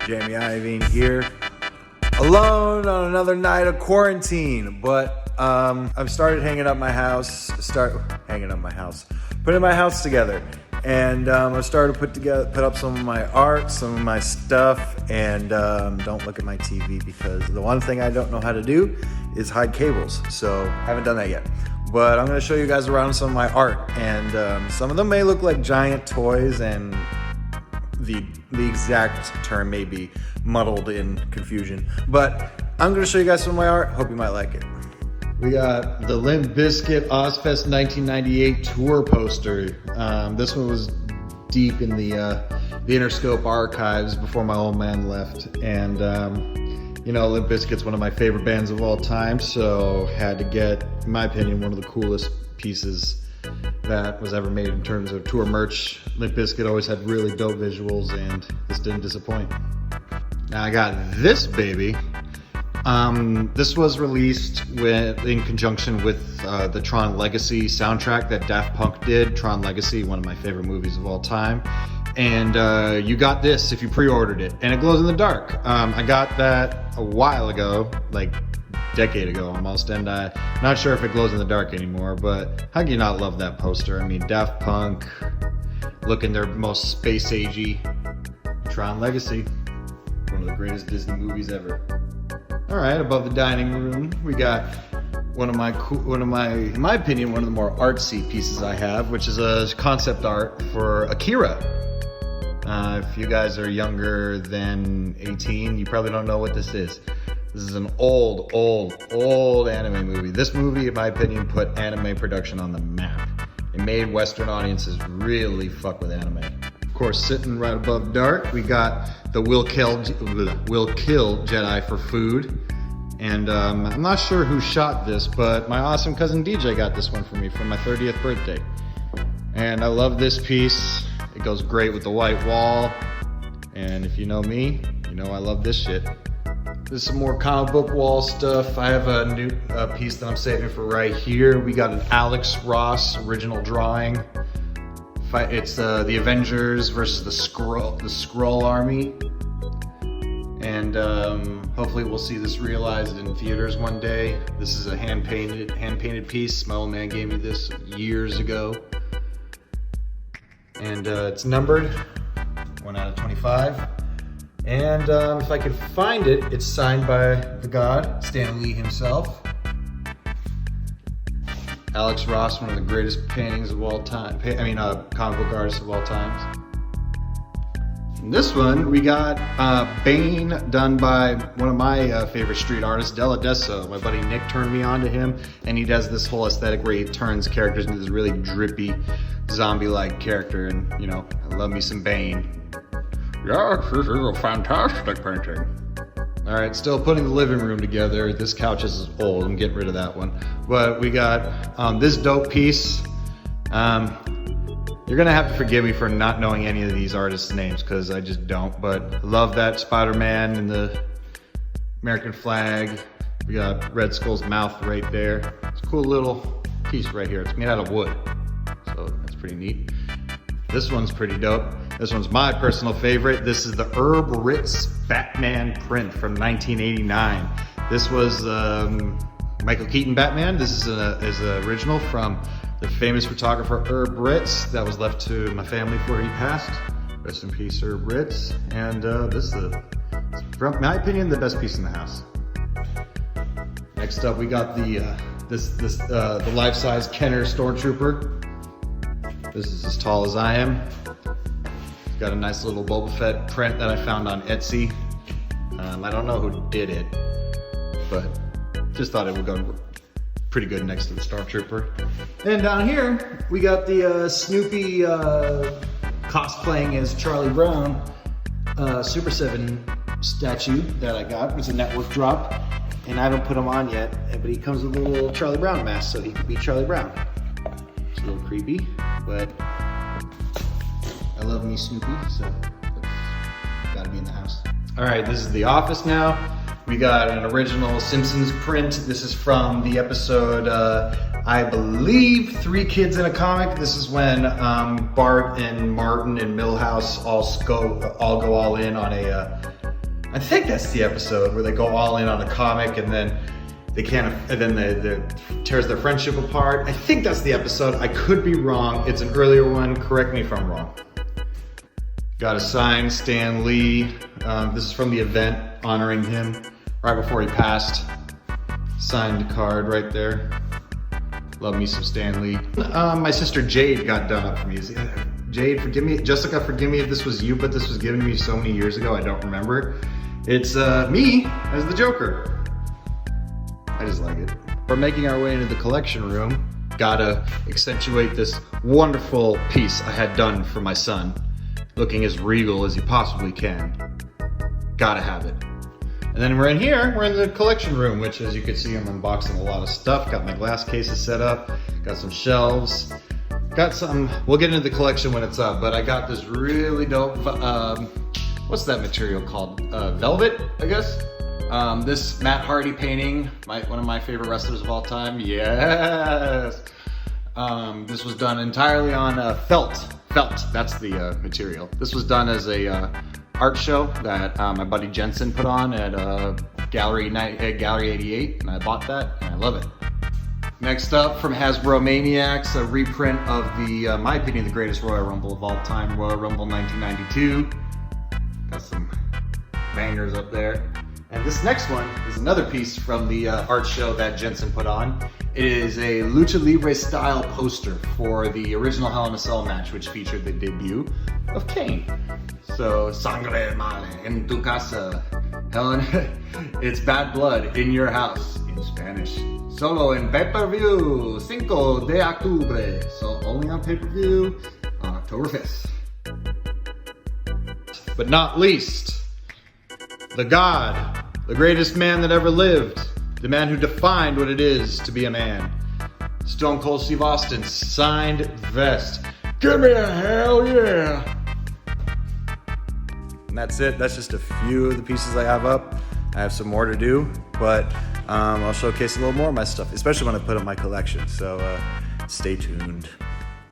Jamie Iovine here, alone on another night of quarantine. But I've started putting my house together, and I started to put up some of my art, some of my stuff, and don't look at my TV because the one thing I don't know how to do is hide cables. So I haven't done that yet. But I'm going to show you guys around some of my art, and some of them may look like giant toys, and the exact term may be muddled in confusion. But I'm going to show you guys some of my art. Hope you might like it. We got the Limp Bizkit Ozfest 1998 tour poster. This one was deep in the Interscope archives before my old man left, and you know, Limp Bizkit's one of my favorite bands of all time, so had to get, in my opinion, one of the coolest pieces that was ever made in terms of tour merch. Limp Bizkit always had really dope visuals, and this didn't disappoint. Now I got this baby. This was released in conjunction with the Tron Legacy soundtrack that Daft Punk did. Tron Legacy, one of my favorite movies of all time. And you got this if you pre-ordered it, and it glows in the dark. I got that a while ago, like a decade ago almost, and not sure if it glows in the dark anymore, but how can you not love that poster? I mean, Daft Punk looking their most space agey. Tron Legacy, one of the greatest Disney movies ever. All right, above the dining room, we got in my opinion, one of the more artsy pieces I have, which is a concept art for Akira. If you guys are younger than 18, you probably don't know what this is. This is an old anime movie. This movie, in my opinion, put anime production on the map. It made Western audiences really fuck with anime. Of course, sitting right above dark, we got the Will Kill Jedi for food. And I'm not sure who shot this, but my awesome cousin DJ got this one for me for my 30th birthday. And I love this piece. It goes great with the white wall. And if you know me, you know I love this shit. There's some more comic book wall stuff. I have a new piece that I'm saving for right here. We got an Alex Ross original drawing. It's the Avengers versus the Skrull Army. And hopefully we'll see this realized in theaters one day. This is a hand-painted piece. My old man gave me this years ago. And it's numbered 1 out of 25. And if I could find it, it's signed by the god, Stan Lee himself. Alex Ross, one of the greatest paintings of all time. Comic book artists of all times. In this one, we got Bane, done by one of my favorite street artists, Della Desso. My buddy Nick turned me on to him, and he does this whole aesthetic where he turns characters into this really drippy, zombie-like character, and you know, I love me some Bane. Yes, this is a fantastic painting. All right, still putting the living room together. This couch is old, I'm getting rid of that one. But we got this dope piece. You're gonna have to forgive me for not knowing any of these artists' names, because I just don't, but love that Spider-Man and the American flag. We got Red Skull's mouth right there. It's a cool little piece right here. It's made out of wood, so that's pretty neat. This one's pretty dope. This one's my personal favorite. This is the Herb Ritts Batman print from 1989. This was Michael Keaton Batman. This is an original from the famous photographer Herb Ritts that was left to my family before he passed. Rest in peace, Herb Ritts. And this is, from my opinion, the best piece in the house. Next up, we got the life-size Kenner Stormtrooper. This is as tall as I am. It's got a nice little Boba Fett print that I found on Etsy. I don't know who did it, but just thought it would go pretty good next to the Stormtrooper. And down here, we got the Snoopy cosplaying as Charlie Brown Super 7 statue that I got. It's a network drop, and I haven't put him on yet, but he comes with a little Charlie Brown mask, so he can be Charlie Brown. It's a little creepy, but I love me Snoopy, so that's gotta be in the house. All right, this is the office now. We got an original Simpsons print. This is from the episode, I believe, 3 Kids in a Comic. This is when Bart and Martin and Milhouse all go all in on a I think that's the episode where they go all in on the comic and then they tears their friendship apart. I think that's the episode. I could be wrong. It's an earlier one. Correct me if I'm wrong. Got a signed Stan Lee. This is from the event honoring him right before he passed. Signed card right there. Love me some Stan Lee. My sister Jade got done up for me. Jade, forgive me. Jessica, forgive me if this was you, but this was given to me so many years ago, I don't remember. It's me as the Joker. I just like it. We're making our way into the collection room. Gotta accentuate this wonderful piece I had done for my son. Looking as regal as you possibly can. Gotta have it. And then we're in here, we're in the collection room, which as you can see, I'm unboxing a lot of stuff. Got my glass cases set up, got some shelves, got some, we'll get into the collection when it's up, but I got this really dope, what's that material called? Velvet, I guess? This Matt Hardy painting, one of my favorite wrestlers of all time, yes! This was done entirely on felt, that's the material. This was done as a art show that my buddy Jensen put on at Gallery 88, and I bought that, and I love it. Next up, from Hasbro Maniacs, a reprint of the, my opinion, the greatest Royal Rumble of all time, Royal Rumble 1992. Got some bangers up there. And this next one is another piece from the art show that Jensen put on. It is a Lucha Libre style poster for the original Hell in a Cell match, which featured the debut of Kane. So, sangre male en tu casa. It's bad blood in your house in Spanish. Solo en pay-per-view, 5 de octubre. So only on pay-per-view on October 5th. But not least, the God, the greatest man that ever lived, the man who defined what it is to be a man. Stone Cold Steve Austin's signed vest. Give me a hell yeah! And that's it. That's just a few of the pieces I have up. I have some more to do, but I'll showcase a little more of my stuff, especially when I put up my collection. So stay tuned.